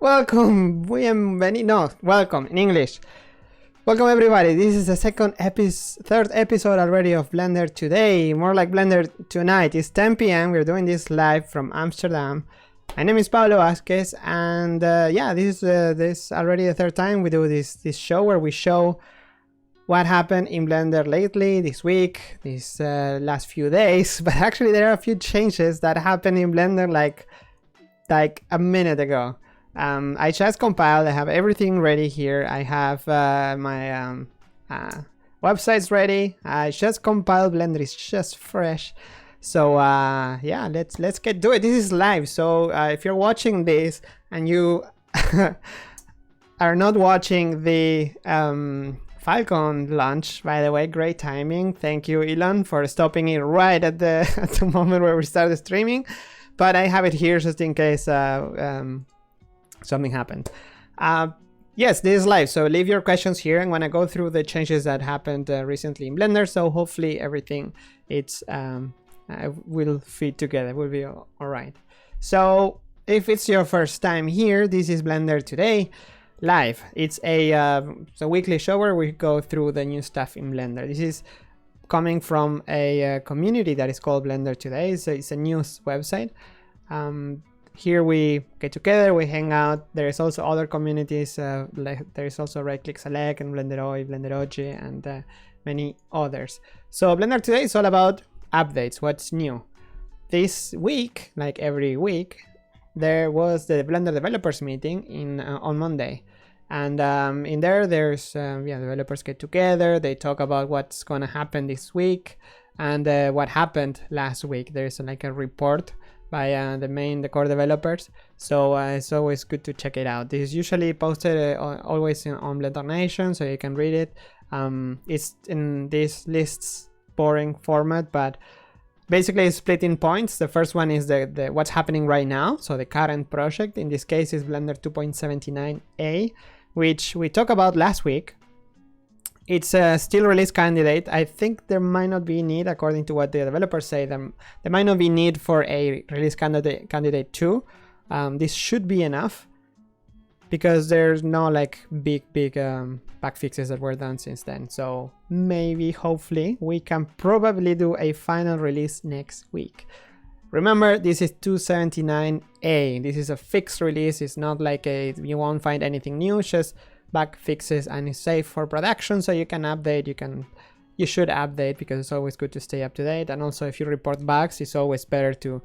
Welcome, welcome in English. Welcome everybody. This is the third episode already of Blender Today. More like Blender Tonight. It's 10 p.m. We're doing this live from Amsterdam. My name is Pablo Vázquez, and this is already the third time we do this show where we show what happened in Blender lately, this week, these last few days. But actually, there are a few changes that happened in Blender like a minute ago. I just compiled. I have everything ready here. I have my websites ready. I just compiled. Blender is just fresh. So let's get to it. This is live. So if you're watching this and you are not watching the Falcon launch, by the way, great timing. Thank you, Elon, for stopping it right at the moment where we started streaming. But I have it here just in case something happened. Yes, this is live, so leave your questions here. I'm gonna go through the changes that happened recently in Blender, so hopefully everything will fit together, will be all right. So if it's your first time here, this is Blender Today live. It's a weekly show where we go through the new stuff in Blender. This is coming from a community that is called Blender.Today. So it's a news website. Here we get together, we hang out. There is also other communities, there is also Right Click Select and Blender.Today, Blender.Today, and many others. So Blender.Today is all about updates, what's new. This week, like every week, there was the Blender developers meeting on Monday. And in there's developers get together, they talk about what's gonna happen this week and what happened last week. There's like a report by the core developers, so it's always good to check it out. This is usually posted always on Blender Nation, so you can read it. It's in this lists boring format, but basically it's split in points. The first one is the what's happening right now, so the current project. In this case is Blender 2.79a, which we talked about last week. It's a still release candidate. I think there might not be need, according to what the developers say, there might not be need for a release candidate 2. This should be enough because there's no like big bug fixes that were done since then. So maybe, hopefully, we can probably do a final release next week. Remember, this is 279a. This is a fixed release. It's not like you won't find anything new. It's just bug fixes, and it's safe for production, so you can update. You should update because it's always good to stay up to date. And also, if you report bugs, it's always better to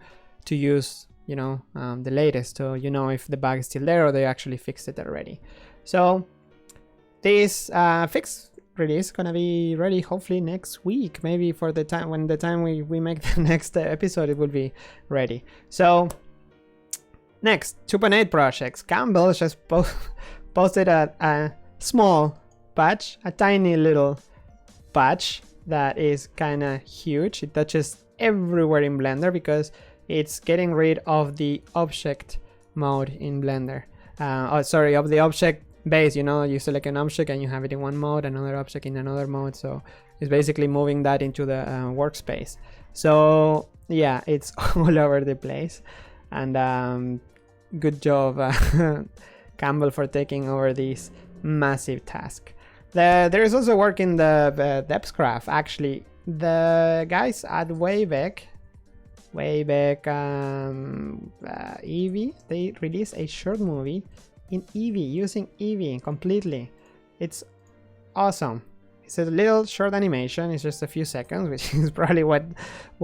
use the latest, so if the bug is still there or they actually fixed it already. So this fixed release is gonna be ready hopefully next week, maybe for the time we make the next episode, it will be ready. So next, 2.8 projects. Campbell just posted a small patch, a tiny little patch that is kind of huge. It touches everywhere in Blender because it's getting rid of the object mode in Blender. Of the object base. You select an object and you have it in one mode, another object in another mode. So it's basically moving that into the workspace. So yeah, it's all over the place. And good job, Campbell, for taking over this massive task. There is also work in the depth graph. Actually, the guys at Wayback Eevee, they released a short movie in Eevee, using Eevee completely. It's awesome. It's a little short animation. It's just a few seconds, which is probably what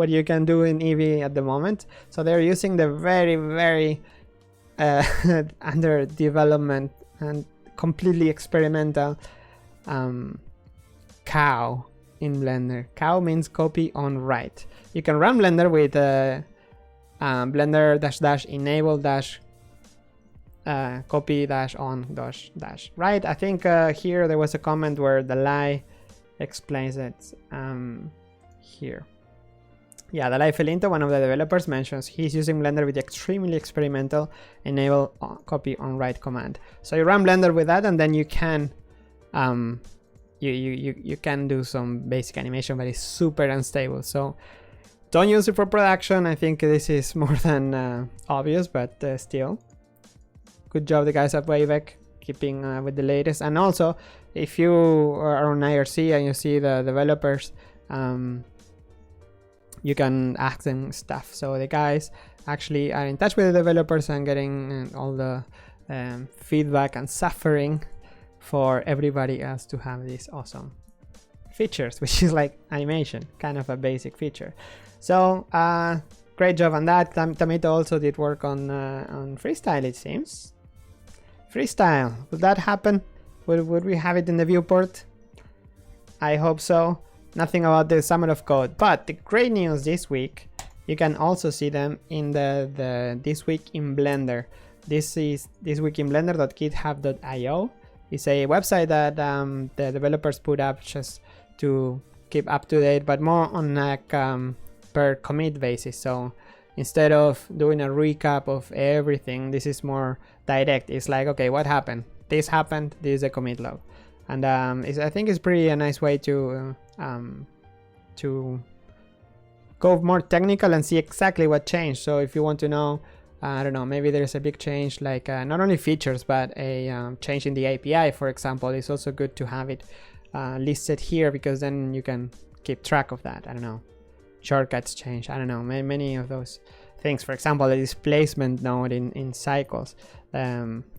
you can do in Eevee at the moment. So they're using the very, very under development and completely experimental cow in Blender. Cow means copy on write. You can run Blender with blender enable copy on write. I think here there was a comment where the lie explains it here. Yeah, Dalai Felinto, one of the developers, mentions he's using Blender with the extremely experimental enable copy on write command. So you run Blender with that, and then you can you can do some basic animation, but it's super unstable. So don't use it for production. I think this is more than obvious, but still good job the guys at Wavec keeping with the latest. And also, if you are on IRC and you see the developers, you can ask them stuff. So the guys actually are in touch with the developers and getting all the feedback and suffering for everybody else to have these awesome features, which is like animation, kind of a basic feature. So great job on that. Tomato also did work on freestyle, it seems. Freestyle, would that happen? Would we have it in the viewport? I hope so. Nothing about the Summer of Code, but the great news this week, you can also see them in the This Week in Blender. This is thisweekinblender.github.io. It's a website that the developers put up just to keep up to date, but more on like per commit basis. So instead of doing a recap of everything, this is more direct. It's like, okay, what happened? This happened. This is a commit log, and I think it's pretty a nice way to go more technical and see exactly what changed. So if you want to know, I don't know, maybe there's a big change, like not only features but a change in the API, for example, it's also good to have it listed here, because then you can keep track of that. I don't know, shortcuts change, I don't know, many of those things. For example, the displacement node in cycles,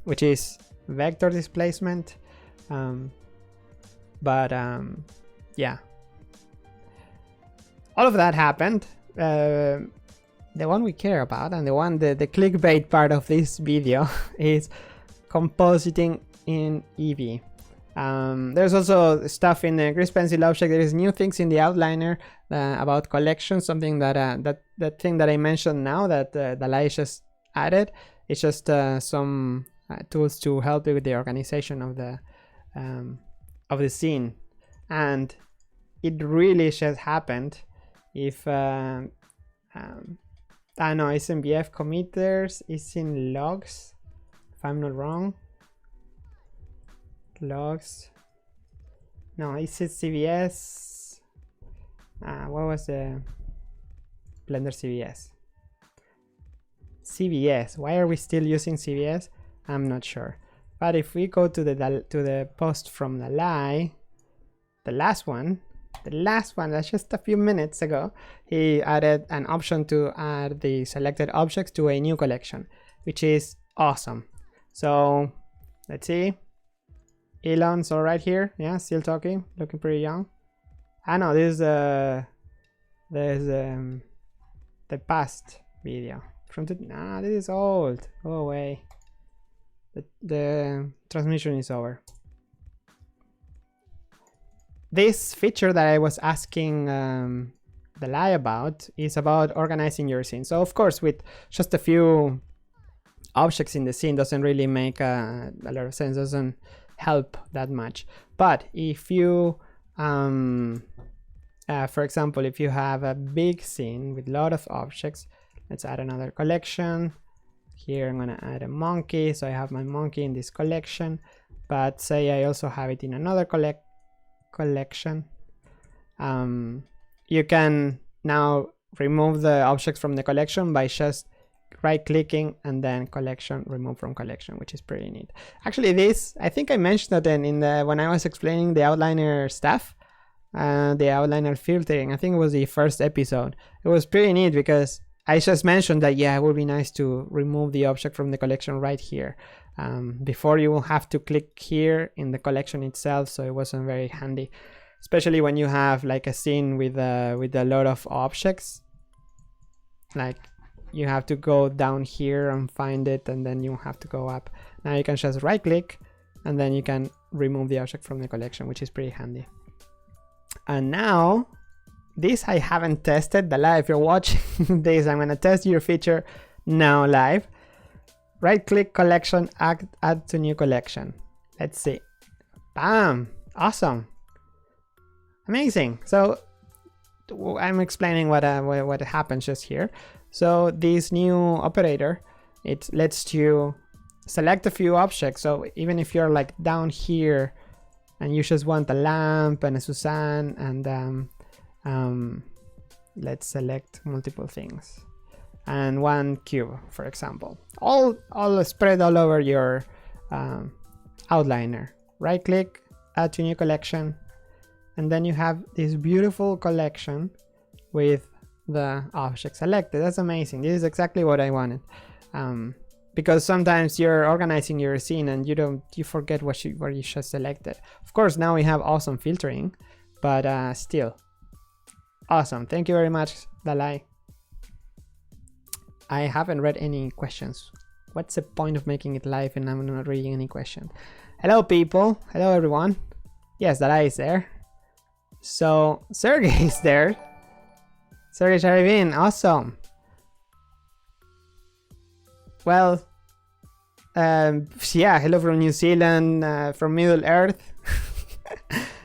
which is vector displacement, yeah, all of that happened. The one we care about, and the clickbait part of this video is compositing in Eevee. There's also stuff in the Grease Pencil object. There is new things in the outliner about collections, something that thing that I mentioned now that Dalai just added. It's just some tools to help you with the organization of the scene, and it really just happened. If I know SMBF committers is in logs, if I'm not wrong. Logs. No, it says CVS. What was the Blender CVS? CVS. Why are we still using CVS? I'm not sure. But if we go to the post from Dalai, the last one, that's just a few minutes ago, he added an option to add the selected objects to a new collection, which is awesome. So let's see. Elon's all right here. Yeah, still talking, looking pretty young. I know this is the past video from this is old. Go away. The transmission is over. This feature that I was asking Dalai about is about organizing your scene. So of course, with just a few objects in the scene doesn't really make a lot of sense, doesn't help that much. But if you for example, if you have a big scene with a lot of objects, let's add another collection. Here I'm gonna add a monkey, so I have my monkey in this collection, but say I also have it in another collection. You can now remove the objects from the collection by just right-clicking and then collection, remove from collection, which is pretty neat. Actually, this, I think I mentioned that when I was explaining the outliner stuff, the outliner filtering. I think it was the first episode. It was pretty neat because I just mentioned that, yeah, it would be nice to remove the object from the collection right here. Before you will have to click here in the collection itself, so it wasn't very handy, especially when you have like a scene with a lot of objects. Like you have to go down here and find it, and then you have to go up. Now you can just right click and then you can remove the object from the collection, which is pretty handy. And now this I haven't tested. Dalai, if you're watching this, I'm gonna test your feature now live. Right click collection, add to new collection. Let's see. Bam! Awesome. Amazing. So I'm explaining what happens just here. So this new operator, it lets you select a few objects. So even if you're like down here and you just want a lamp and a Suzanne and let's select multiple things. and one cube, for example. All spread all over your outliner. Right click, add to new collection, and then you have this beautiful collection with the object selected. That's amazing. This is exactly what I wanted. Because sometimes you're organizing your scene and you forget what you just selected. Of course, now we have awesome filtering, but still awesome. Thank you very much, Dalai. I haven't read any questions. What's the point of making it live and I'm not reading any questions? Hello, people. Hello, everyone. Yes, Dalai is there. So Sergey is there. Sergey Sharivin, awesome. Well, yeah, hello from New Zealand, from Middle Earth,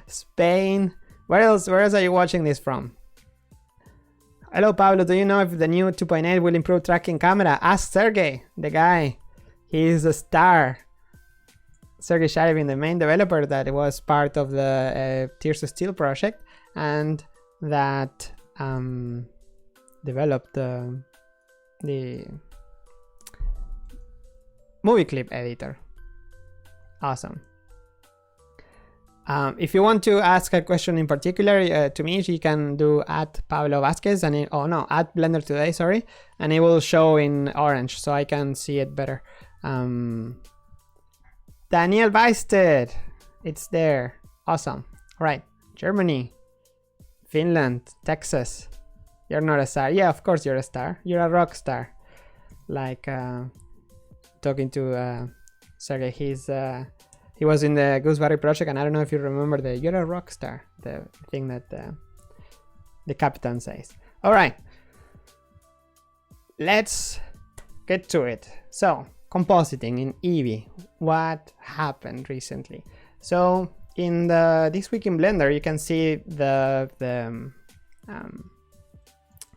Spain. Where else are you watching this from? Hello, Pablo. Do you know if the new 2.8 will improve tracking camera? Ask Sergey, the guy. He is a star. Sergey Sharivin, the main developer that was part of the Tears of Steel project and that developed the movie clip editor. Awesome. If you want to ask a question in particular to me, you can do @Pablo_Vasquez and @Blender.Today, sorry, and it will show in orange so I can see it better. Daniel Beisted, it's there. Awesome. All right, Germany, Finland, Texas. You're not a star. Yeah, of course you're a star. You're a rock star. Like talking to Sergey, he was in the Gooseberry project, and I don't know if you remember you're a rock star, the thing that the captain says. All right, let's get to it. So, compositing in Eevee, what happened recently? So, in this week in Blender, you can see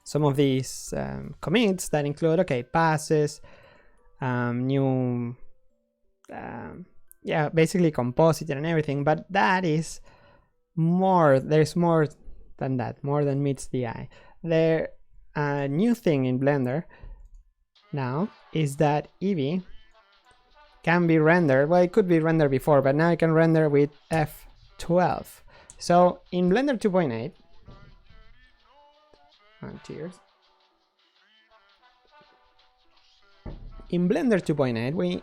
some of these commits that include passes, new yeah, basically compositing and everything, but that is more, there's more than that, more than meets the eye. The new thing in Blender now is that Eevee can be rendered, well, it could be rendered before, but now it can render with F12. So in Blender 2.8, tears. In Blender 2.8,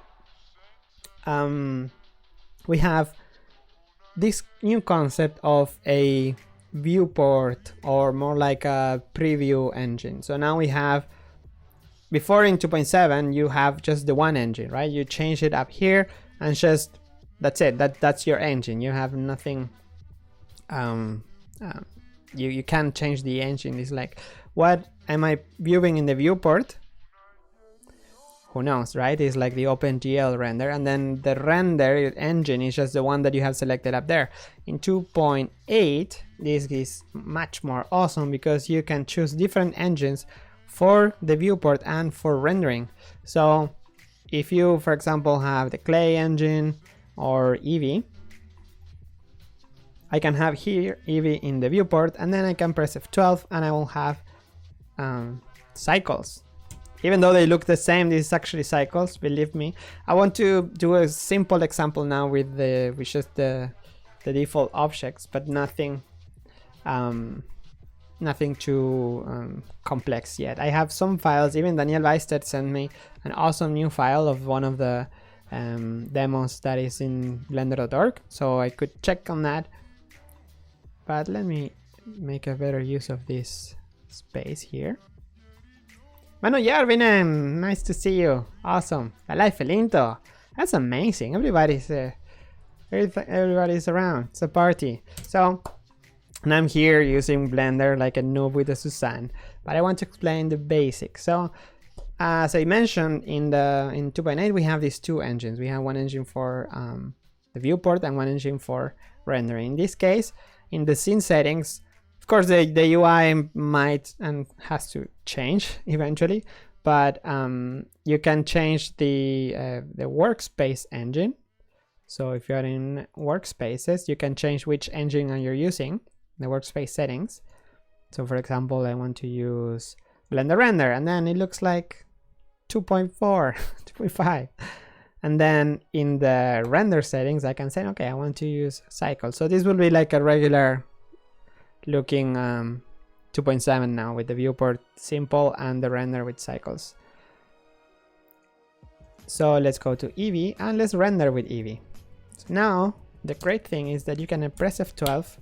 we have this new concept of a viewport, or more like a preview engine. So now we have, before in 2.7 you have just the one engine, right? You change it up here and just that's it, that's your engine. You have nothing, you can't change the engine. It's like, what am I viewing in the viewport? Who knows, right? It's like the OpenGL render, and then the render engine is just the one that you have selected up there. In 2.8, this is much more awesome because you can choose different engines for the viewport and for rendering. So if you, for example, have the Clay engine or Eevee, I can have here Eevee in the viewport, and then I can press F12 and I will have cycles. Even though they look the same, this is actually cycles, believe me. I want to do a simple example now with just the default objects, but nothing too complex yet. I have some files. Even Daniel Weisted sent me an awesome new file of one of the demos that is in Blender.org, so I could check on that. But let me make a better use of this space here. Manu Järvinen, nice to see you. Awesome. Dalai Felinto. That's amazing. Everybody's around. It's a party. So, and I'm here using Blender like a noob with a Suzanne, but I want to explain the basics. So, as I mentioned, in 2.8 we have these two engines. We have one engine for the viewport and one engine for rendering. In this case, in the scene settings, of course, the UI might and has to change eventually, but you can change the workspace engine. So if you're in workspaces, you can change which engine you're using, the workspace settings. So for example, I want to use Blender render, and then it looks like 2.4, 2.5. And then in the render settings, I can say, okay, I want to use cycle. So this will be like a regular looking 2.7 now, with the viewport simple and the render with cycles. So let's go to Eevee and let's render with Eevee. So now the great thing is that you can press F12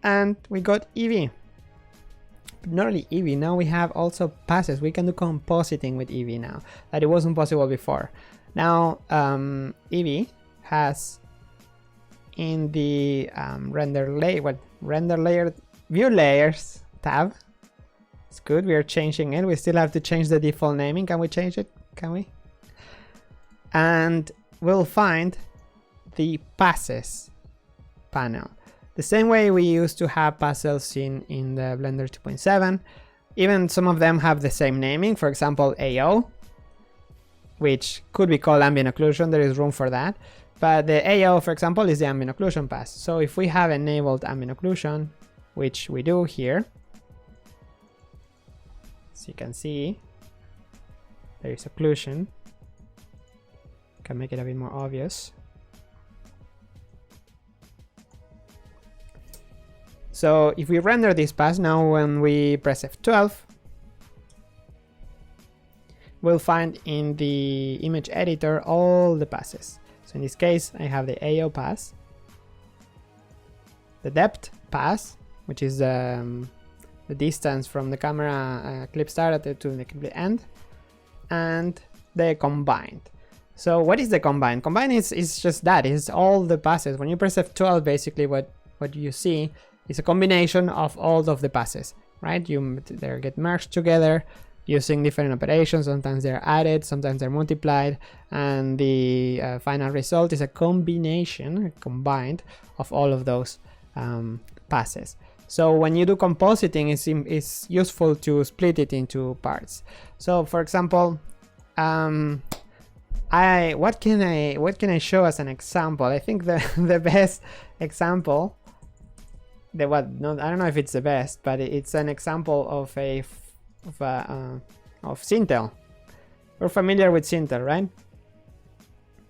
and we got Eevee. But not only Eevee, now we have also passes. We can do compositing with Eevee now, that it wasn't possible before. Now Eevee has in the render layer view layers tab. It's good, we are changing it. We still have to change the default naming. Can we change it? Can we? And we'll find the passes panel. The same way we used to have passes in the Blender 2.7. Even some of them have the same naming. For example, AO, which could be called ambient occlusion. There is room for that. But the AO, for example, is the ambient occlusion pass. So if we have enabled ambient occlusion, which we do here, as you can see, there is occlusion. Can make it a bit more obvious. So if we render this pass now, when we press F12, we'll find in the image editor all the passes. So in this case, I have the AO pass, the depth pass, which is the distance from the camera clip start to the clip end, and the combined. So what is the combined? Combined is just that, it's all the passes. When you press F12, basically what you see is a combination of all of the passes, right? They get merged together using different operations. Sometimes they're added, sometimes they're multiplied, and the final result is a combination, combined, of all of those passes. So when you do compositing, it's useful to split it into parts. So for example, what can I show as an example? I think the best example, I don't know if it's the best, but it's an example of Sintel. We're familiar with Sintel, right?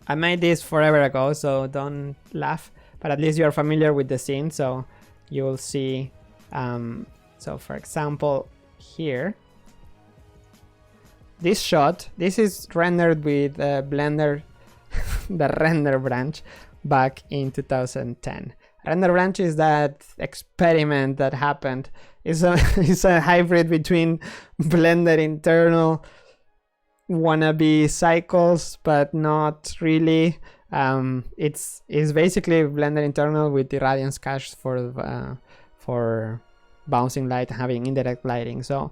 I made this forever ago, so don't laugh, but at least you're familiar with the scene, so you will see. So for example, here, this shot, this is rendered with Blender, the render branch, back in 2010. Render branch is that experiment that happened. It's a hybrid between Blender internal wannabe cycles, but not really. It's basically Blender internal with the radiance cache for bouncing light and having indirect lighting. So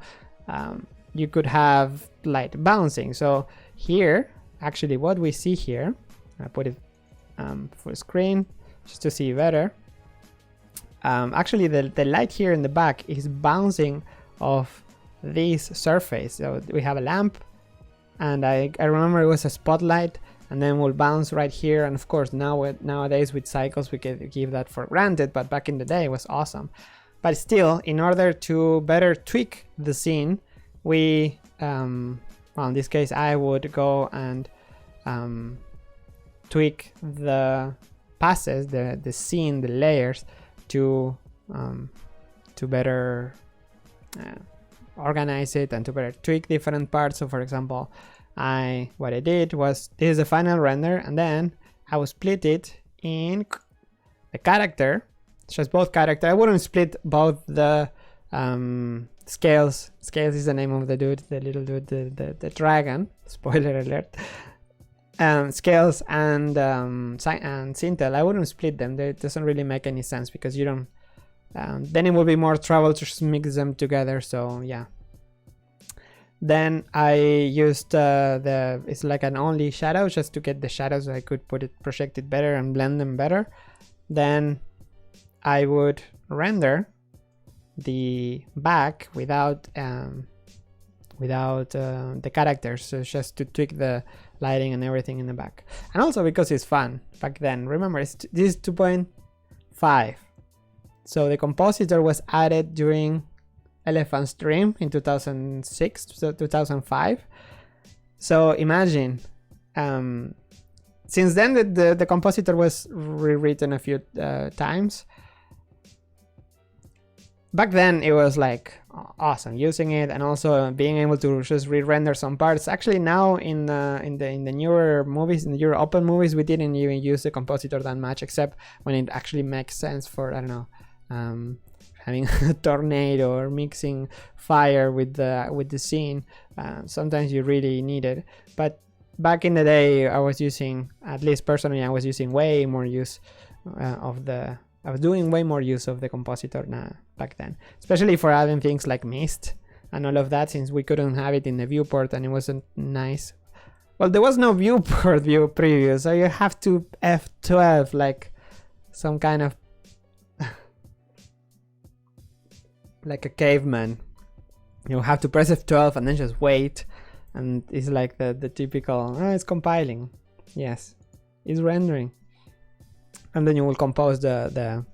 you could have light bouncing. So here, actually, what we see here, I put it full screen just to see better. Actually, the light here in the back is bouncing off this surface. So we have a lamp, and I remember it was a spotlight, and then we'll bounce right here. And of course, nowadays with cycles, we can give that for granted, but back in the day, it was awesome. But still, in order to better tweak the scene, we, well, in this case, I would go and tweak the passes, the scene, the layers, to better organize it and to better tweak different parts. So for example, what I did was, this is the final render, and then I will split it in the character. It's just both character. I wouldn't split both the scales. Scales is the name of the dude, the little dude, the dragon. Spoiler alert. Scales and Sintel, I wouldn't split them. It doesn't really make any sense, because you don't. Then it will be more trouble to just mix them together. So yeah. Then I used it's like an only shadow, just to get the shadows so I could project it better and blend them better. Then I would render the back without the characters, so just to tweak the lighting and everything in the back. And also because it's fun back then. Remember, this is 2.5, so the compositor was added during Elephant's Dream in 2006 to 2005. So imagine, since then the compositor was rewritten a few times. Back then it was like awesome using it, and also being able to just re-render some parts. Actually now in the newer movies, in the newer open movies, we didn't even use the compositor that much, except when it actually makes sense for, I don't know, having a tornado or mixing fire with the scene. Sometimes you really need it. But back in the day, I was using, at least personally, I was using way more use I was doing way more use of the compositor back then, especially for adding things like mist and all of that, since we couldn't have it in the viewport and it wasn't nice. Well, there was no viewport view preview, so you have to F12 like some kind of like a caveman. You have to press F12 and then just wait, and it's like the typical, oh, it's compiling, yes, it's rendering. And then you will compose the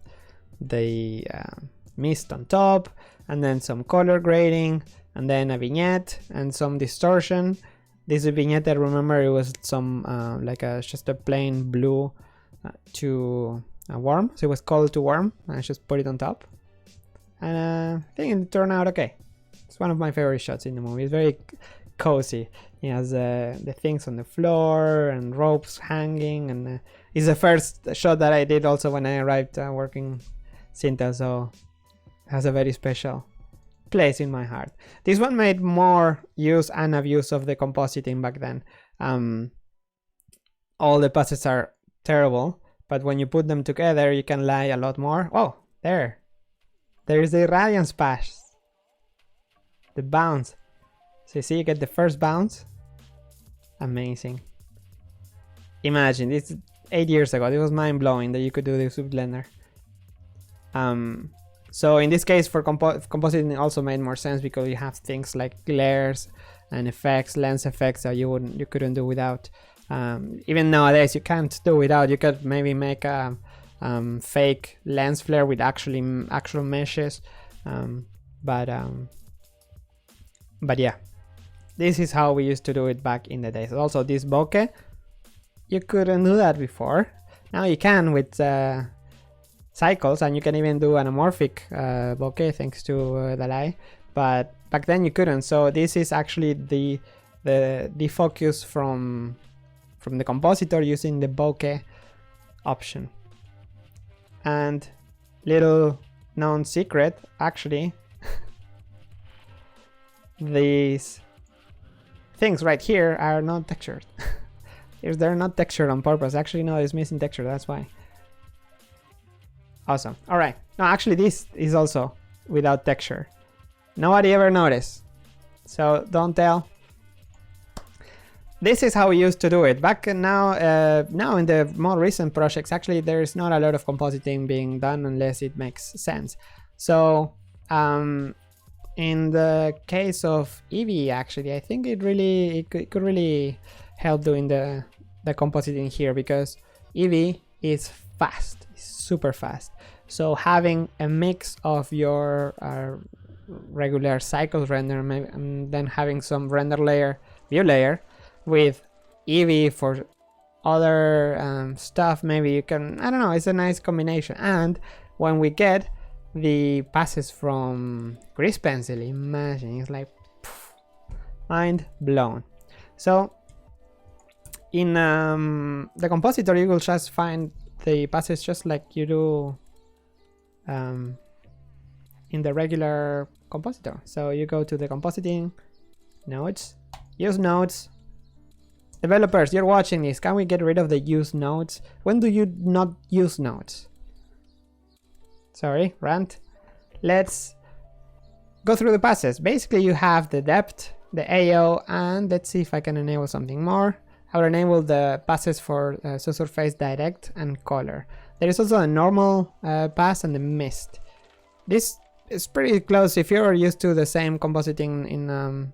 mist on top, and then some color grading, and then a vignette and some distortion. This vignette, I remember it was some like just a plain blue to a warm, so it was called to warm. I just put it on top, and I think it turned out okay. It's one of my favorite shots in the movie. It's very cozy. It has the things on the floor and ropes hanging, and it's the first shot that I did also when I arrived working Cinta, so it has a very special place in my heart. This one made more use and abuse of the compositing back then. All the passes are terrible, but when you put them together you can lie a lot more. Oh, there's the radiance pass, the bounce. So you see, you get the first bounce. Amazing. Imagine, it's 8 years ago. It was mind-blowing that you could do this with Blender. So in this case, for compositing, it also made more sense because you have things like glares and effects, lens effects that you couldn't do without. Even nowadays, you can't do without. You could maybe make a fake lens flare with actual meshes, but yeah. This is how we used to do it back in the days. Also, this bokeh, you couldn't do that before. Now you can with cycles, and you can even do anamorphic bokeh thanks to Dalai. But back then you couldn't. So this is actually the defocus from the compositor using the bokeh option. And little known secret, actually, these things right here are not textured. They're not textured on purpose. Actually, no, it's missing texture, that's why. Awesome. All right. No, actually, this is also without texture. Nobody ever noticed, so don't tell. This is how we used to do it back now. Now in the more recent projects, actually, there's not a lot of compositing being done unless it makes sense. So in the case of Eevee, actually, I think it could really help doing the compositing here, because Eevee is fast, it's super fast. So having a mix of your regular cycles render and then having some render layer, view layer with Eevee for other stuff, maybe you can, I don't know, it's a nice combination. And when we get the passes from Grease Pencil, imagine, it's like poof, mind blown. So in the compositor, you will just find the passes just like you do in the regular compositor. So you go to the compositing, nodes, use nodes. Developers, you're watching this, can we get rid of the use nodes? When do you not use nodes? Sorry, rant. Let's go through the passes. Basically, you have the depth, the AO, and let's see if I can enable something more. I will enable the passes for surface direct and color. There is also a normal pass and the mist. This is pretty close. If you're used to the same compositing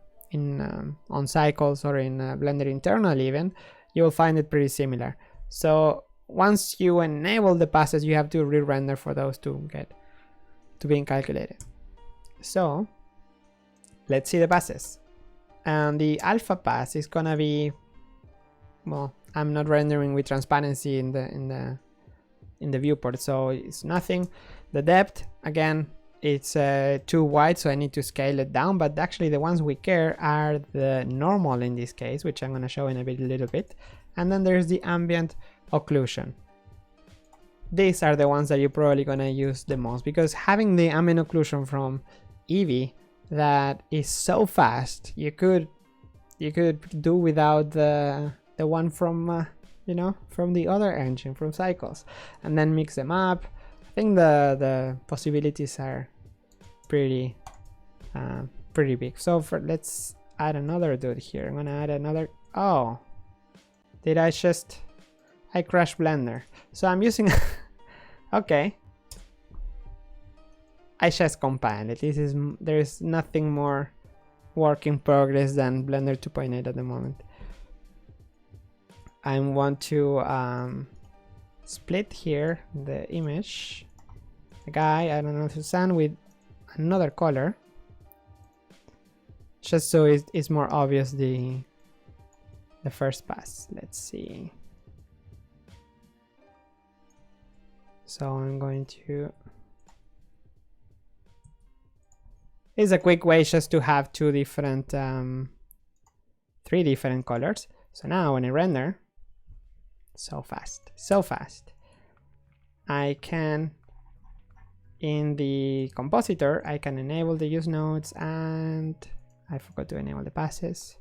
on cycles or in Blender internal even, you will find it pretty similar. So once you enable the passes, you have to re-render for those to get to being calculated. So let's see the passes. And the alpha pass is gonna be, well, I'm not rendering with transparency in the viewport, so it's nothing. The depth, again, it's too wide, so I need to scale it down, but actually the ones we care are the normal in this case, which I'm gonna show in a little bit. And then there's the ambient occlusion. These are the ones that you're probably gonna use the most, because having the ambient occlusion from Eevee that is so fast, you could do without the one from you know, from the other engine, from Cycles, and then mix them up. I think the possibilities are pretty big. So let's add another dude here. I'm gonna add another. Oh, did I crashed Blender? So I'm using okay, I just compiled it. There's nothing more work in progress than Blender 2.8 at the moment. I want to split here the image, the guy, I don't know, Susan, with another color, just so it's more obvious the first pass. Let's see. So I'm going to, it's a quick way just to have three different colors. So now when I render, so fast, I can, in the compositor, I can enable the use nodes, and I forgot to enable the passes.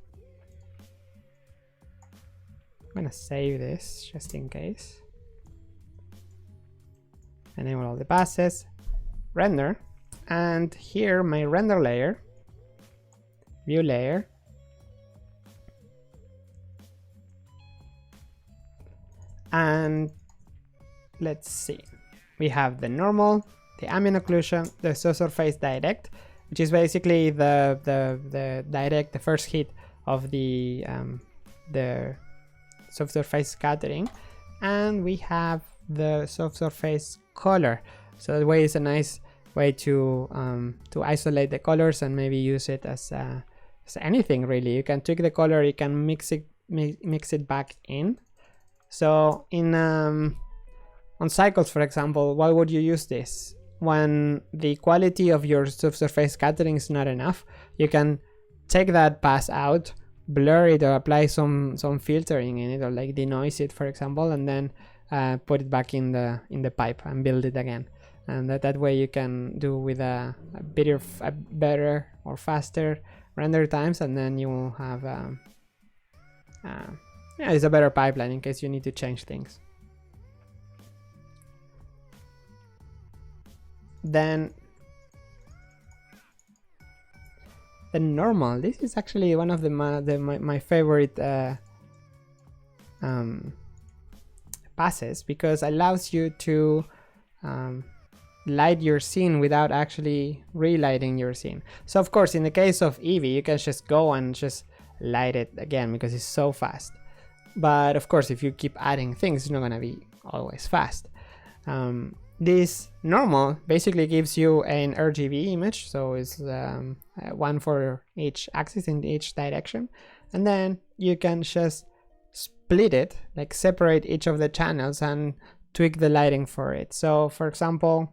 I'm gonna save this just in case. Enable all the passes, render, and here my render layer, view layer, and let's see, we have the normal, the ambient occlusion, the subsurface direct, which is basically the direct, the first hit of the subsurface scattering, and we have the subsurface color. So that way is a nice way to isolate the colors and maybe use it as anything really. You can tweak the color, you can mix it back in. So in on Cycles, for example, why would you use this? When the quality of your subsurface scattering is not enough, you can take that pass out, blur it, or apply some filtering in it, or like denoise it, for example, and then put it back in the pipe and build it again. And that way you can do with a better or faster render times, and then you will have yeah, it's a better pipeline in case you need to change things. Then the normal, this is actually one of my favorite passes, because it allows you to light your scene without actually relighting your scene. So of course in the case of Eevee you can just go and just light it again because it's so fast. But of course if you keep adding things, it's not gonna be always fast. This normal basically gives you an RGB image, so it's one for each axis in each direction, and then you can just split it, like separate each of the channels and tweak the lighting for it. So for example,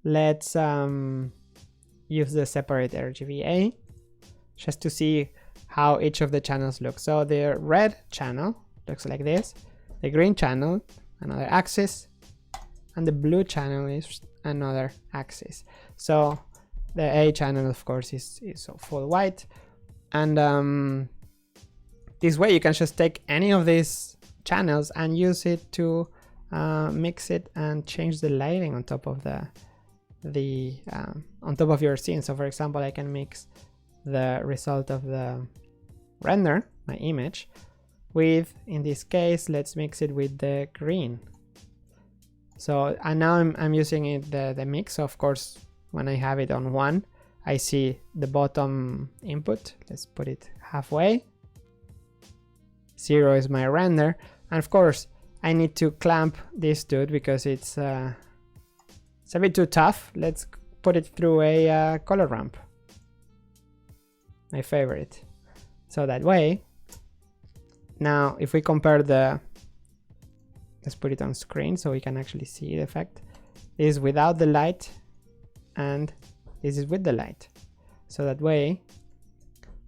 let's use the separate RGBA just to see how each of the channels look. So the red channel looks like this, the green channel another axis, and the blue channel is another axis. So the A channel of course is full white, and this way you can just take any of these channels and use it to mix it and change the lighting on top of on top of your scene. So for example, I can mix the result of the render, my image, with, in this case, let's mix it with the green. So and now I'm using it the mix. So of course when I have it on 1, I see the bottom input. Let's put it halfway. 0 is my render, and of course I need to clamp this dude because it's a bit too tough. Let's put it through a color ramp. my favorite. So that way, now if we compare the, let's put it on screen so we can actually see the effect. This is without the light and this is with the light. So that way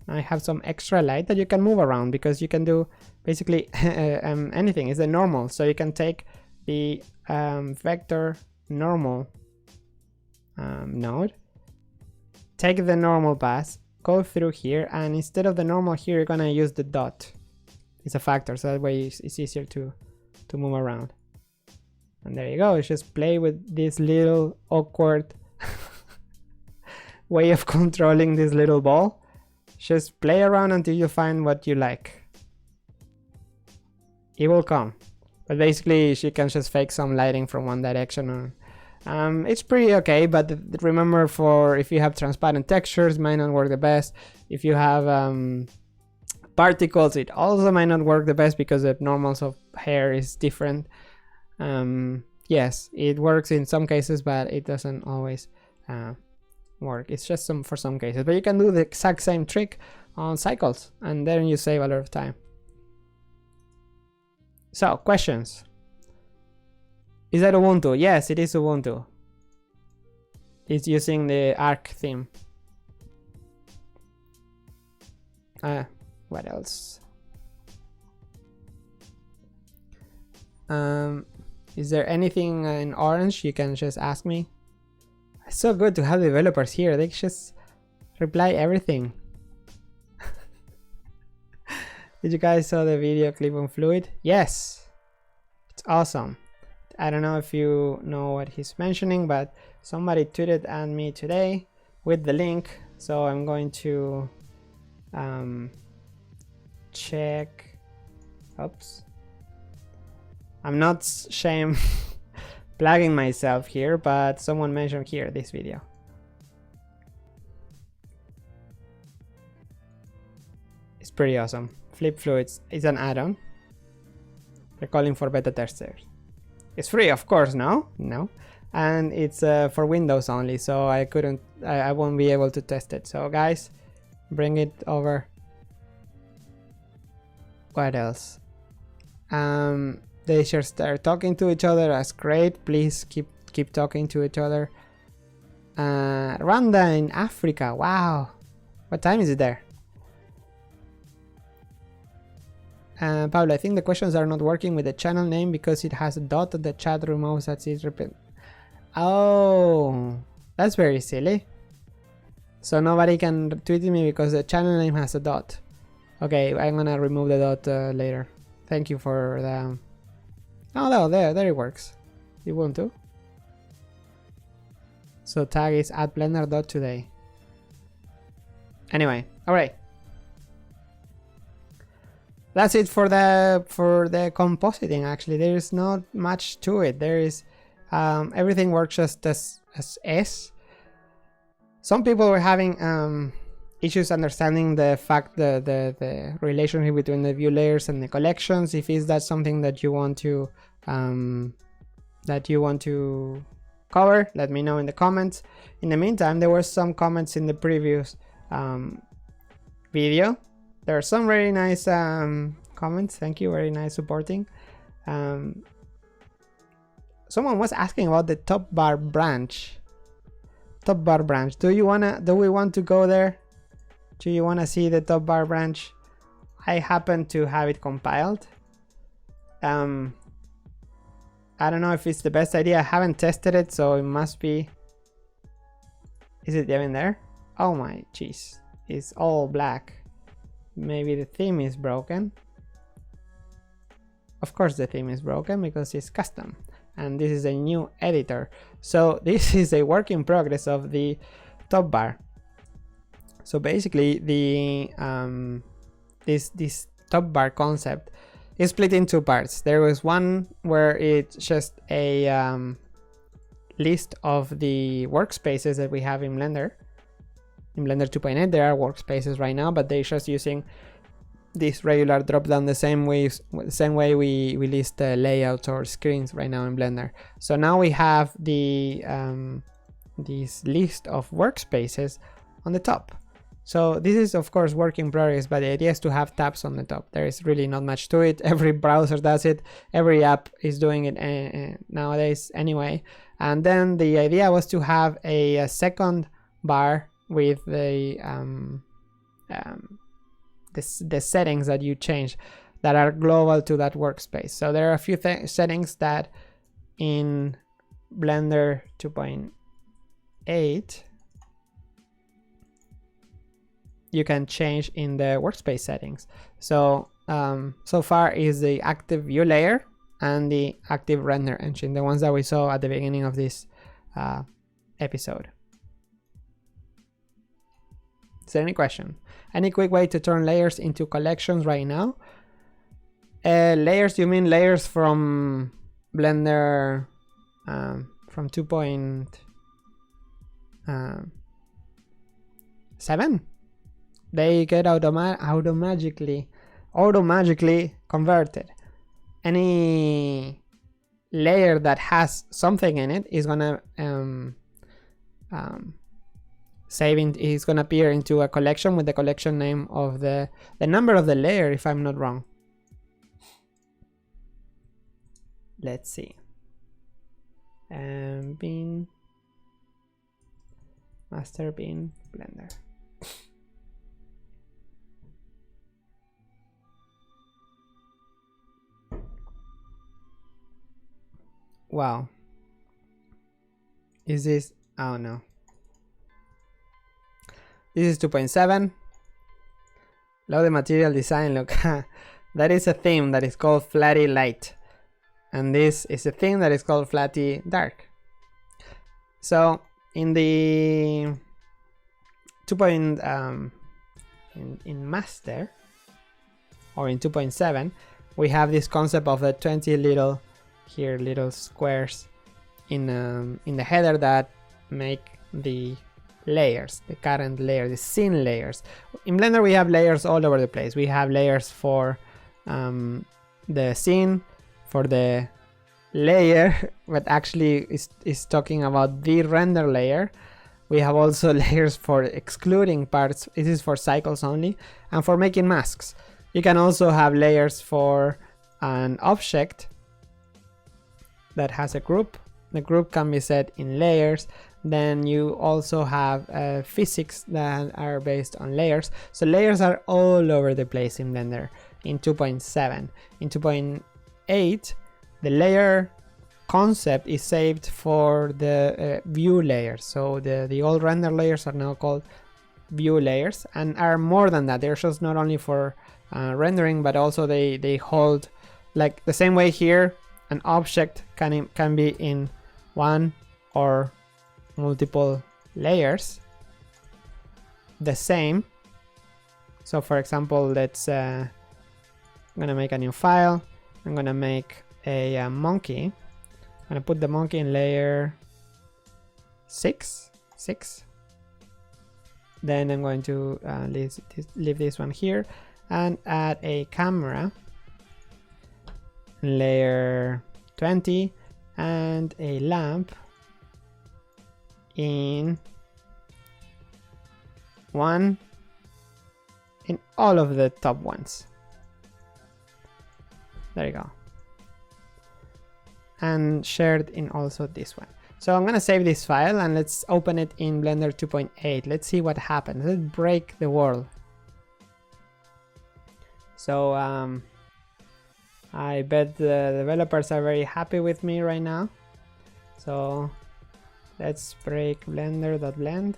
I have some extra light that you can move around, because you can do basically anything. It's the normal, so you can take the vector normal node, take the normal path, go through here, and instead of the normal here, you're gonna use the dot. It's a factor, so that way it's easier to move around. And there you go. It's just play with this little awkward way of controlling this little ball. Just play around until you find what you like. It will come. But basically she can just fake some lighting from one direction. It's pretty okay, but remember, for if you have transparent textures, might not work the best. If you have particles, it also might not work the best because the normals of hair is different. Yes, it works in some cases, but it doesn't always work. It's just for some cases, but you can do the exact same trick on cycles, and then you save a lot of time. So, questions. Is that Ubuntu? Yes, it is Ubuntu. It's using the Arc theme. What else? Is there anything in orange? You can just ask me. It's so good to have developers here. They just reply everything. Did you guys saw the video clip on Fluid? Yes, it's awesome. I don't know if you know what he's mentioning, but somebody tweeted at me today with the link, so I'm going to check. Oops, I'm not shame plugging myself here, but someone mentioned here this video. It's pretty awesome. Flip Fluids is an add-on. They're calling for beta testers. It's free, of course. No, and it's for Windows only, so I won't be able to test it. So guys, bring it over. What else? They should start talking to each other. That's great. Please keep talking to each other. Rwanda in Africa. Wow, what time is it there? Pablo, I think the questions are not working with the channel name because it has a dot that the chat removes that is repeat. Oh, that's very silly. So nobody can tweet me because the channel name has a dot. Okay, I'm gonna remove the dot later. Thank you for the... Oh no, there it works. Ubuntu. So tag is at Blender.Today. Anyway, alright. That's it for the compositing. Actually, there is not much to it. There is everything works just as S. Some people were having issues understanding the fact the relationship between the view layers and the collections. If is that something that you want to cover, let me know in the comments. In the meantime, there were some comments in the previous video. There are some very nice comments. Thank you, very nice supporting. Someone was asking about the top bar branch. Top bar branch. Do we want to go there? Do you want to see the top bar branch? I happen to have it compiled. I don't know if it's the best idea. I haven't tested it, so it must be. Is it even there? Oh my jeez, it's all black. Maybe the theme is broken. Of course the theme is broken because it's custom and this is a new editor. So this is a work in progress of the top bar. So basically the this top bar concept is split in two parts. There was one where it's just a list of the workspaces that we have in Blender. In Blender 2.8 there are workspaces right now, but they're just using this regular drop down the same way we list layouts or screens right now in Blender. So now we have the this list of workspaces on the top. So this is of course work in progress, but the idea is to have tabs on the top. There is really not much to it. Every browser does it. Every app is doing it nowadays anyway. And then the idea was to have a second bar with the settings that you change that are global to that workspace. So there are a few settings that in Blender 2.8 you can change in the workspace settings. So so far is the active view layer and the active render engine, the ones that we saw at the beginning of this episode. Is there any question? Any quick way to turn layers into collections right now? Layers, you mean layers from Blender from 2.7? They get automatically converted. Any layer that has something in it is gonna is gonna appear into a collection with the collection name of the number of the layer, if I'm not wrong. Let's see. Bin master bin Blender. Wow. Is this? Oh no. This is 2.7. Load the material design. Look, that is a theme that is called Flatty Light. And this is a thing that is called Flatty Dark. So in the in master or in 2.7 we have this concept of the 20 little squares in the header that make the layers, the current layer, the scene layers. In Blender we have layers all over the place. We have layers for the scene, for the layer, but actually is talking about the render layer. We have also layers for excluding parts. This is for cycles only, and for making masks. You can also have layers for an object that has a group. The group can be set in layers. Then you also have physics that are based on layers. So layers are all over the place in Blender in 2.7. In 2.8, the layer concept is saved for the view layers. So the old render layers are now called view layers and are more than that. They're just not only for rendering, but also they hold, like the same way here, an object can be in one or multiple layers. The same. So for example, let's I'm gonna make a new file. I'm gonna make a monkey. I'm gonna put the monkey in layer 6. Then I'm going to leave this one here and add a camera in layer 20 and a lamp in 1 in all of the top ones. There you go. And shared in also this one. So I'm gonna save this file and let's open it in Blender 2.8. Let's see what happens. Let's break the world. So I bet the developers are very happy with me right now. So let's break Blender.blend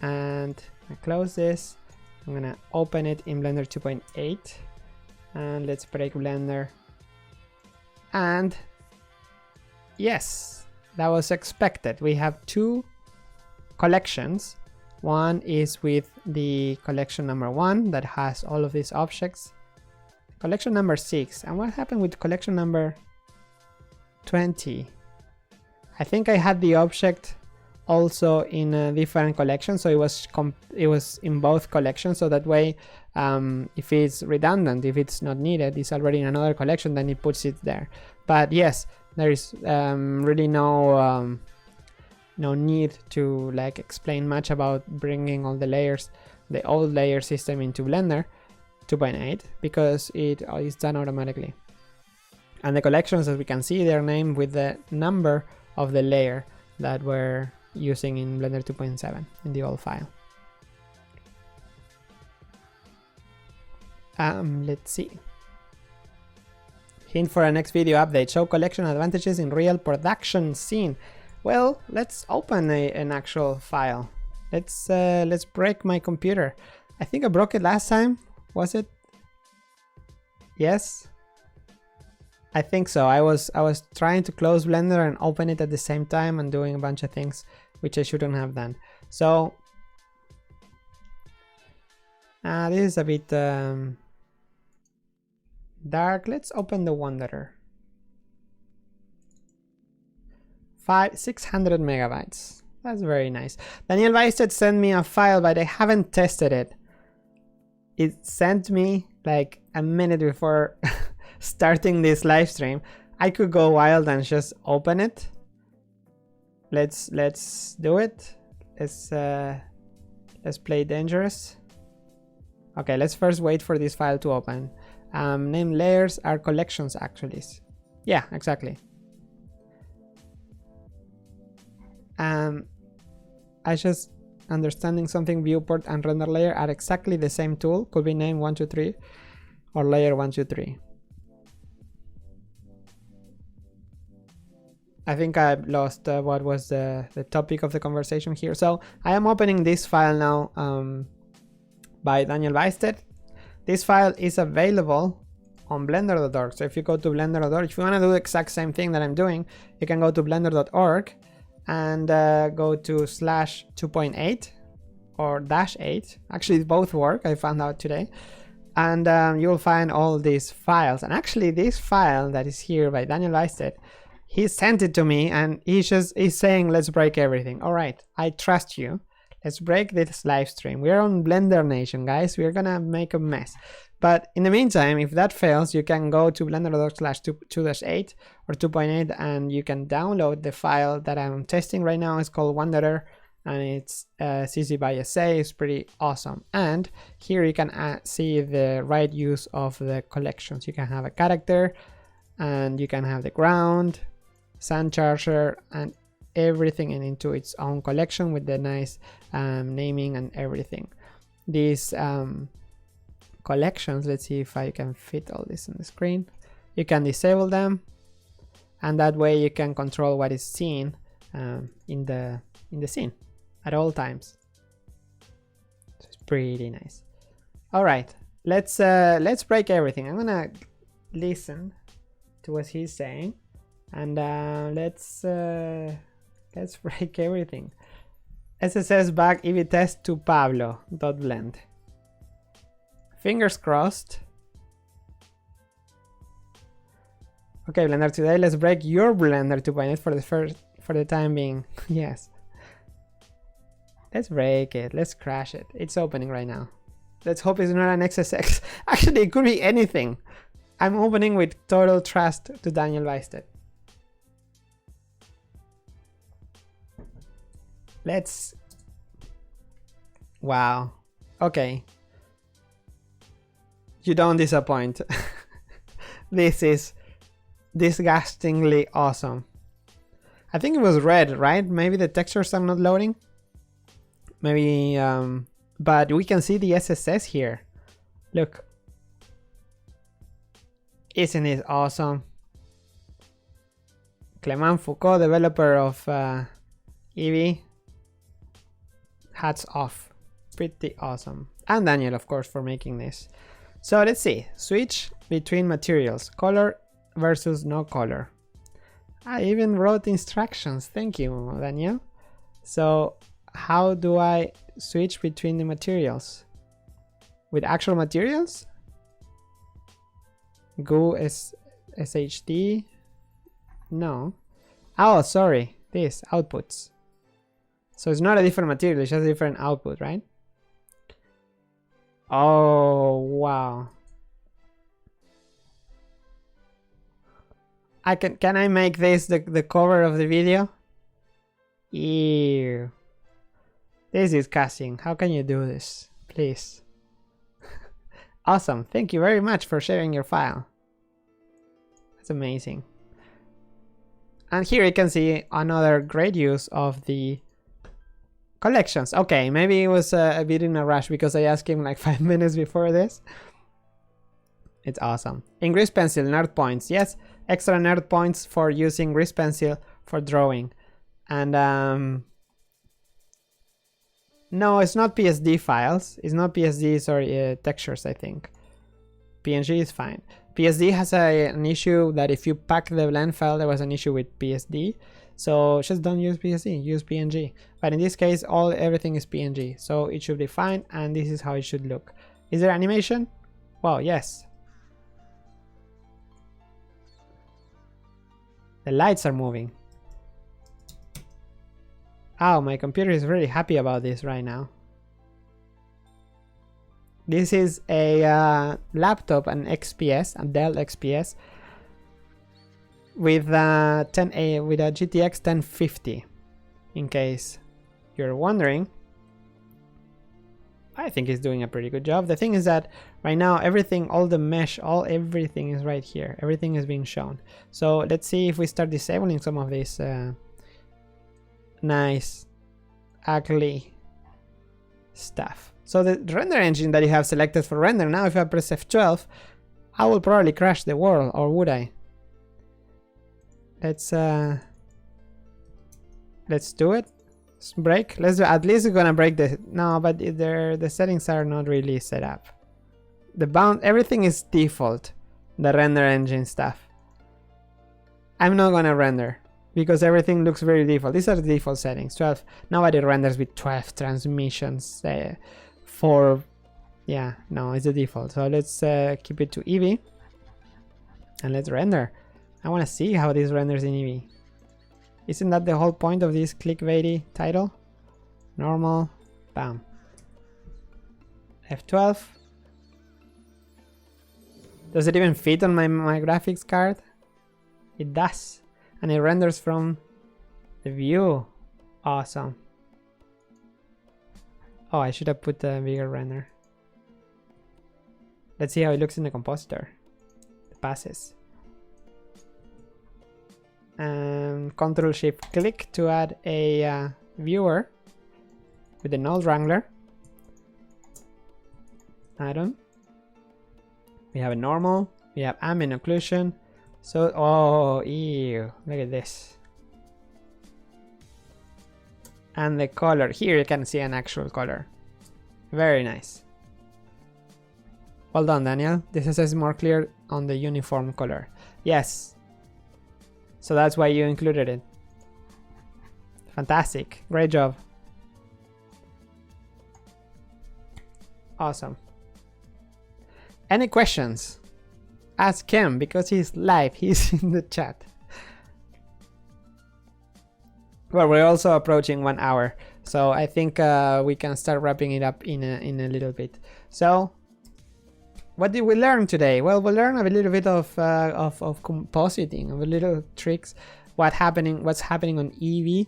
and I close this. I'm gonna open it in Blender 2.8 and let's break Blender. And yes, that was expected. We have two collections. One is with the collection number 1 that has all of these objects. Collection number 6. And what happened with collection number 20? I think I had the object also in a different collection, so it was in both collections. So that way, if it's redundant, if it's not needed, it's already in another collection, then it puts it there. But yes, there is really no no need to like explain much about bringing all the layers, the old layer system into Blender 2.8 because it is done automatically. And the collections, as we can see, they're named with the number of the layer that we're using in Blender 2.7 in the old file. Let's see. Hint for our next video update: show collection advantages in real production scene. Well, let's open an actual file. Let's break my computer. I think I broke it last time. Was it? Yes. I think so. I was trying to close Blender and open it at the same time and doing a bunch of things which I shouldn't have done. So this is a bit dark. Let's open the Wanderer. 600 megabytes. That's very nice. Daniel Weisted sent me a file, but I haven't tested it. It sent me like a minute before starting this live stream. I could go wild and just open it. Let's do it. Let's play dangerous. Okay, let's first wait for this file to open. Name layers are collections actually. Yeah, exactly. I just understanding something. Viewport and render layer are exactly the same tool. Could be named 1, 2, 3 or layer 1, 2, 3. I think I lost what was the topic of the conversation here. So I am opening this file now by Daniel Weisted. This file is available on Blender.org. So if you go to Blender.org, if you want to do the exact same thing that I'm doing, you can go to Blender.org and go to /2.8 or -8. Actually, both work, I found out today. And you'll find all these files. And actually, this file that is here by Daniel Weisted, he sent it to me and he's saying, let's break everything. All right, I trust you. Let's break this live stream. We're on Blender Nation, guys. We're gonna make a mess. But in the meantime, if that fails, you can go to Blender.org/2-8 or 2.8 and you can download the file that I'm testing right now. It's called Wanderer and it's CC by SA. It's pretty awesome. And here you can see the right use of the collections. You can have a character and you can have the ground, sand charger, and everything into its own collection with the nice naming and everything. These collections, let's see if I can fit all this on the screen. You can disable them and that way you can control what is seen in the scene at all times. So it's pretty nice. All right, let's break everything. I'm gonna listen to what he's saying and let's break everything. SSS back Eevee test to Pablo.blend. Fingers crossed. Okay, Blender.Today, let's break your Blender 2.8 for the time being. Yes. Let's break it. Let's crash it. It's opening right now. Let's hope it's not an XSX. Actually, it could be anything. I'm opening with total trust to Daniel Weisted. Let's... Wow. Okay. You don't disappoint. This is disgustingly awesome. I think it was red, right? Maybe the textures are not loading. Maybe, but we can see the SSS here. Look. Isn't it awesome? Clément Foucault, developer of Eevee. Hats off. Pretty awesome. And Daniel, of course, for making this. So let's see. Switch between materials. Color versus no color. I even wrote instructions. Thank you, Daniel. So how do I switch between the materials? With actual materials? Goo is SHD? No. Oh, sorry. This, outputs. So it's not a different material, it's just a different output, right? Oh, wow. Can I make this the cover of the video? Ew. This is disgusting. How can you do this? Please. Awesome. Thank you very much for sharing your file. That's amazing. And here you can see another great use of the collections. Okay, maybe it was a bit in a rush because I asked him like 5 minutes before this. It's awesome. In Grease Pencil, nerd points. Yes, extra nerd points for using Grease Pencil for drawing. And no, it's not PSD files. It's not PSD, sorry, textures, I think. PNG is fine. PSD has an issue that if you pack the blend file, there was an issue with PSD. So just don't use PSD, use PNG. But in this case, everything is PNG. So it should be fine, and this is how it should look. Is there animation? Wow, yes. The lights are moving. Oh, my computer is really happy about this right now. This is a laptop, an XPS, a Dell XPS, with a GTX 1050. In case you're wondering, I think it's doing a pretty good job. The thing is that right now everything, all the mesh, everything is right here. Everything is being shown. So let's see if we start disabling some of this nice, ugly stuff. So the render engine that you have selected for render, now if I press F12, I will probably crash the world, or would I? Let's do it. Let's break. Let's do, at least we're gonna break the, no, but the settings are not really set up. Everything is default, the render engine stuff. I'm not gonna render because everything looks very default. These are the default settings. 12. Nobody renders with 12 transmissions. Yeah, no, it's the default. So let's keep it to Eevee and let's render. I want to see how this renders in Eevee. Isn't that the whole point of this clickbaity title? Normal, bam. F12. Does it even fit on my graphics card? It does. And it renders from the view. Awesome. Oh, I should have put a bigger render. Let's see how it looks in the compositor. The passes. And Ctrl-Shift-Click to add a viewer with the node wrangler. Add-on. We have a normal. We have ambient occlusion. So, oh, ew, look at this. And the color, here you can see an actual color. Very nice. Well done, Daniel. This is more clear on the uniform color. Yes. So that's why you included it. Fantastic. Great job. Awesome. Any questions? Ask him because he's live. He's in the chat. Well, we're also approaching 1 hour, so I think we can start wrapping it up in a little bit. So, what did we learn today? Well, we learned a little bit of compositing, of little tricks. What's happening on Eevee.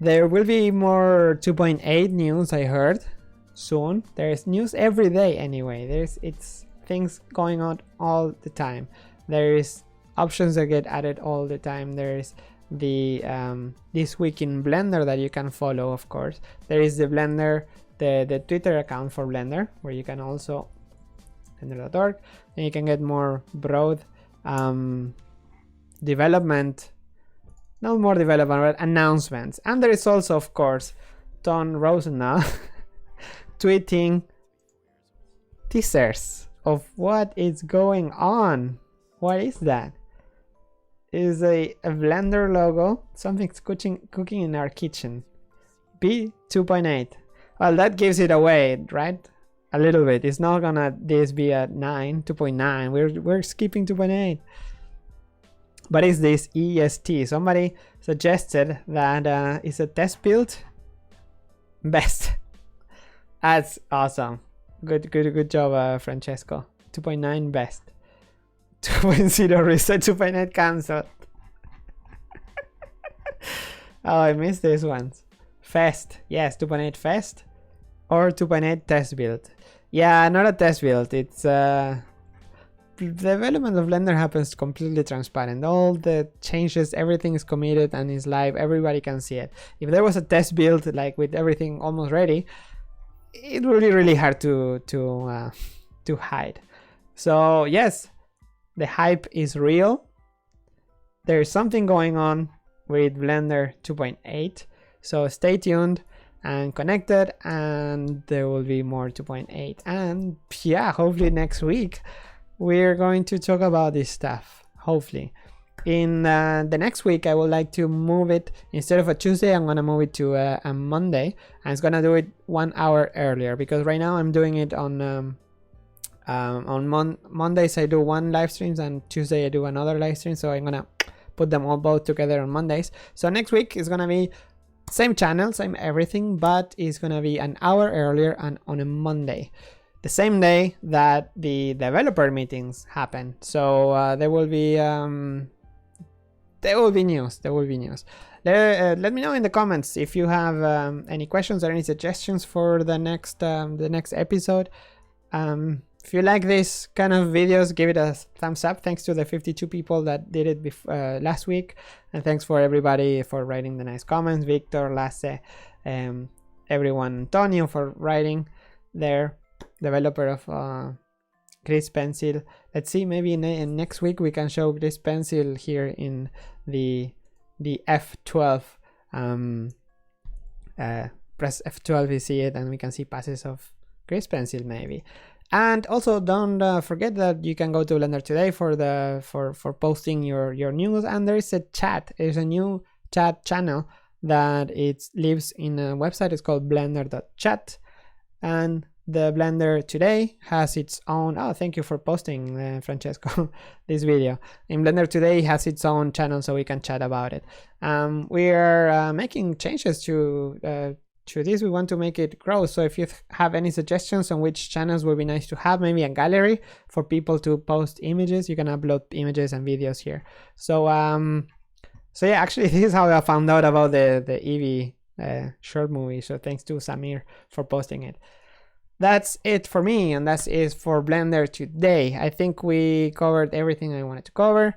There will be more 2.8 news, I heard, soon. There's news every day anyway. It's things going on all the time. There is options that get added all the time. There is the this week in Blender that you can follow, of course. There is the Blender, the Twitter account for Blender, where you can also Blender.org, and you can get more broad development, not more development, but announcements. And there is also, of course, Tom Rosenthal tweeting teasers of what is going on. What is that? It is a Blender logo. Something's cooking in our kitchen. B 2.8. Well, that gives it away, right? A little bit. It's not gonna this be a 2.9. We're skipping 2.8. But is this EST? Somebody suggested that it's a test build. Best. That's awesome. Good job, Francesco. 2.9 best. 2.0 reset, 2.8 cancelled. Oh, I missed these ones. Fest. Yes, 2.8 Fest. Or 2.8 test build. Yeah, not a test build. It's the development of Blender happens completely transparent. All the changes, everything is committed and is live. Everybody can see it. If there was a test build, like with everything almost ready, it would be really hard to hide. So yes, the hype is real. There's something going on with Blender 2.8. So stay tuned and connected, and there will be more 2.8. And yeah, hopefully next week we're going to talk about this stuff. Hopefully in the next week I would like to move it, instead of a Tuesday I'm gonna move it to a Monday, and it's gonna do it 1 hour earlier, because right now I'm doing it on Mondays I do one live streams and Tuesday I do another live stream, so I'm gonna put them all both together on Mondays. So next week is gonna be same channel, same everything, but it's gonna be an hour earlier and on a Monday, the same day that the developer meetings happen. So there will be news. Let me know in the comments if you have any questions or any suggestions for the next episode. If you like this kind of videos, give it a thumbs up. Thanks to the 52 people that did it last week, and thanks for everybody for writing the nice comments. Victor, Lasse, everyone, Antonio for writing there, developer of Grease Pencil. Let's see, maybe in next week we can show Grease Pencil here in the F12. Press F12, you see it, and we can see passes of Grease Pencil maybe. And also don't forget that you can go to Blender.Today for posting your news, and there is a chat. There's a new chat channel that it lives in a website. It's called Blender.chat, and the Blender.Today has its own. Oh, thank you for posting, Francesco, this video. In Blender.Today has its own channel, so we can chat about it. We are making changes to this. We want to make it grow, so if you have any suggestions on which channels would be nice to have, maybe a gallery for people to post images, you can upload images and videos here. So so yeah, actually this is how I found out about the Eevee short movie, so thanks to Samir for posting it. That's it for me, and that's it for Blender.Today. I think we covered everything I wanted to cover.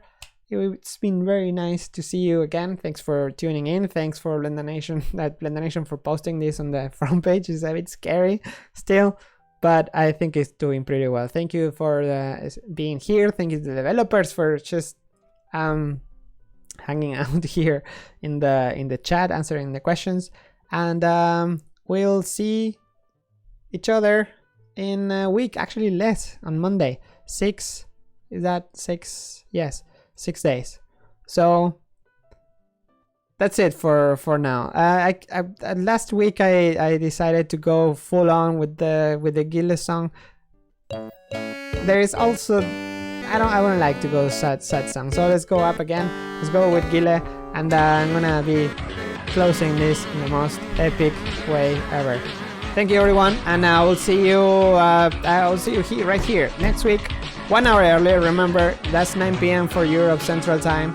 It's been very nice to see you again. Thanks for tuning in. Thanks for Blender Nation for posting this on the front page. It's a bit scary still, but I think it's doing pretty well. Thank you for being here. Thank you to the developers for just hanging out here in the chat, answering the questions, and we'll see each other in a week. Actually less, on Monday. 6, is that 6? Yes. 6 days. So that's it for now. Last week I decided to go full on with the Gille song. There is also I wouldn't like to go sad song. So let's go up again. Let's go with Gille, and I'm gonna be closing this in the most epic way ever. Thank you everyone, and I will see you. I'll see you here, right here, next week. 1 hour earlier. Remember, that's 9 p.m. for Europe Central Time.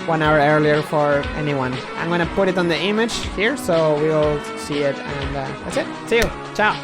1 hour earlier for anyone. I'm gonna put it on the image here so we'll see it, and that's it. See you. Ciao.